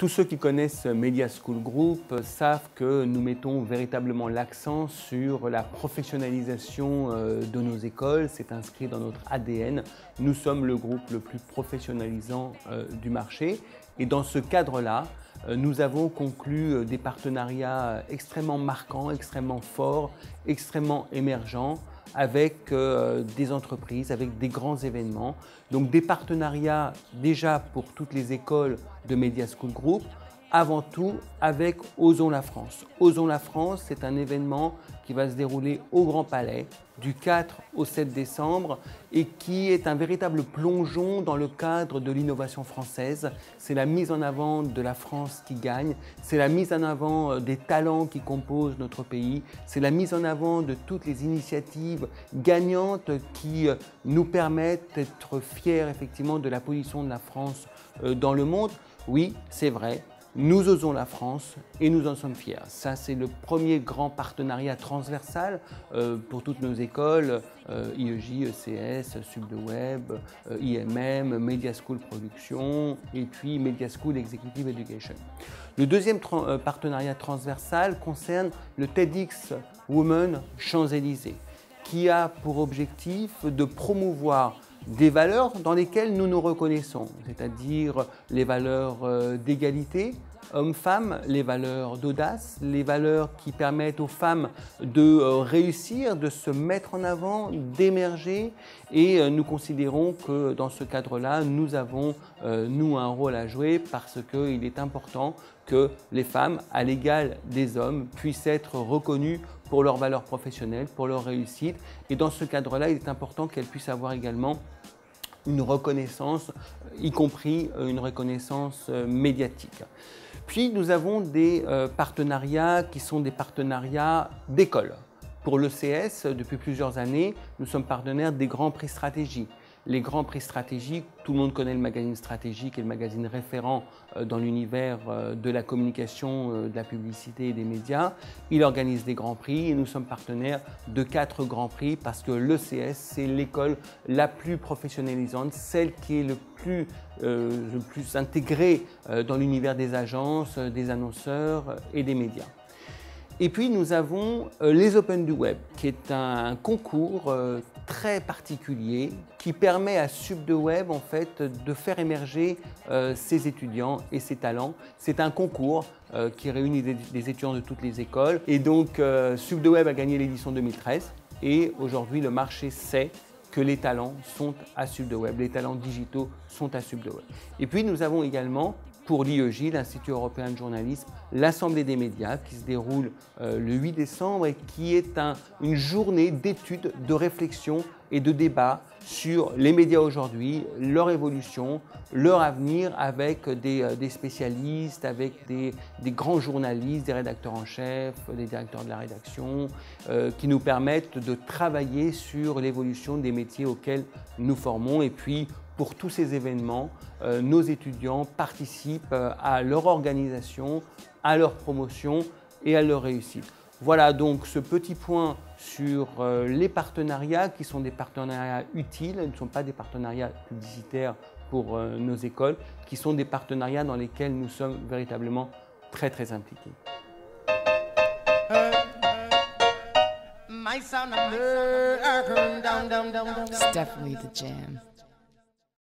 Tous ceux qui connaissent Media School Group savent que nous mettons véritablement l'accent sur la professionnalisation de nos écoles. C'est inscrit dans notre ADN. Nous sommes le groupe le plus professionnalisant du marché. Et dans ce cadre-là, nous avons conclu des partenariats extrêmement marquants, extrêmement forts, extrêmement émergents avec des entreprises, avec des grands événements. Donc des partenariats déjà pour toutes les écoles de Media School Group, avant tout avec Osons la France. Osons la France, c'est un événement qui va se dérouler au Grand Palais du 4 au 7 décembre et qui est un véritable plongeon dans le cadre de l'innovation française. C'est la mise en avant de la France qui gagne, c'est la mise en avant des talents qui composent notre pays, c'est la mise en avant de toutes les initiatives gagnantes qui nous permettent d'être fiers effectivement de la position de la France dans le monde. Oui, c'est vrai. Nous osons la France et nous en sommes fiers. Ça, c'est le premier grand partenariat transversal pour toutes nos écoles, IEJ, ECS, SubDeWeb, IMM, Media School Production et puis Media School Executive Education. Le deuxième partenariat transversal concerne le TEDx Women Champs-Élysées, qui a pour objectif de promouvoir des valeurs dans lesquelles nous nous reconnaissons, c'est-à-dire les valeurs d'égalité hommes-femmes, les valeurs d'audace, les valeurs qui permettent aux femmes de réussir, de se mettre en avant, d'émerger. Et nous considérons que dans ce cadre-là, nous avons, nous, un rôle à jouer parce qu'il est important que les femmes, à l'égal des hommes, puissent être reconnues pour leurs valeurs professionnelles, pour leur réussite. Et dans ce cadre-là, il est important qu'elles puissent avoir également une reconnaissance, y compris une reconnaissance médiatique. Puis nous avons des partenariats qui sont des partenariats d'école. Pour l'ECS, depuis plusieurs années, nous sommes partenaires des Grands Prix Stratégie. Les Grands Prix Stratégiques, tout le monde connaît le magazine Stratégie, qui est le magazine référent dans l'univers de la communication, de la publicité et des médias. Il organise des Grands Prix et nous sommes partenaires de 4 Grands Prix parce que l'ECS, c'est l'école la plus professionnalisante, celle qui est le plus intégrée dans l'univers des agences, des annonceurs et des médias. Et puis nous avons les Open du Web, qui est un concours très particulier qui permet à SubDeWeb en fait de faire émerger ses étudiants et ses talents. C'est un concours qui réunit des étudiants de toutes les écoles. Et donc SubDeWeb a gagné l'édition 2013 et aujourd'hui le marché sait que les talents sont à SubDeWeb, les talents digitaux sont à SubDeWeb. Et puis nous avons également pour l'IEJ, l'Institut européen de journalisme, l'Assemblée des médias qui se déroule le 8 décembre et qui est une journée d'études, de réflexion et de débat sur les médias aujourd'hui, leur évolution, leur avenir avec des spécialistes, avec des grands journalistes, des rédacteurs en chef, des directeurs de la rédaction, qui nous permettent de travailler sur l'évolution des métiers auxquels nous formons. Et puis, pour tous ces événements, nos étudiants participent à leur organisation, à leur promotion et à leur réussite. Voilà donc ce petit point sur les partenariats qui sont des partenariats utiles, ne sont pas des partenariats publicitaires pour nos écoles, qui sont des partenariats dans lesquels nous sommes véritablement très impliqués. It's definitely the jam.